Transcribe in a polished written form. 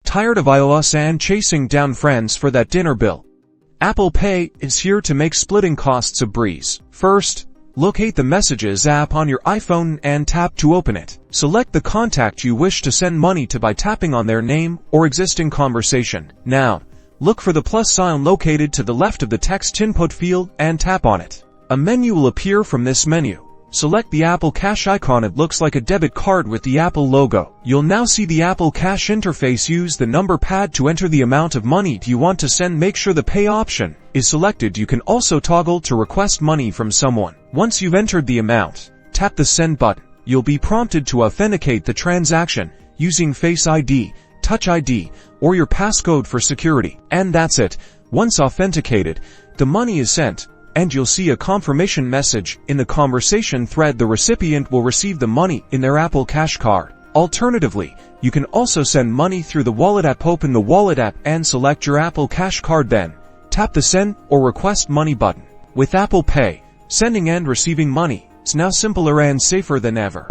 Tired of iOS and chasing down friends for that dinner bill? Apple Pay is here to make splitting costs a breeze. First, locate the Messages app on your iPhone and tap to open it. Select the contact you wish to send money to by tapping on their name or existing conversation. Now, look for the plus sign located to the left of the text input field and tap on it. A menu will appear from this menu. Select the Apple Cash icon. It looks like a debit card with the Apple logo. You'll now see the Apple Cash interface. Use the number pad to enter the amount of money you want to send. Make sure the Pay option is selected. You can also toggle to request money from someone. Once you've entered the amount, tap the Send button. You'll be prompted to authenticate the transaction using Face ID, Touch ID, or your passcode for security. And that's it. Once authenticated, the money is sent, and you'll see a confirmation message in the conversation thread. The recipient will receive the money in their Apple Cash card. Alternatively, you can also send money through the Wallet app. Open the Wallet app and select your Apple Cash card, then tap the Send or Request Money button. With Apple Pay, sending and receiving money is now simpler and safer than ever.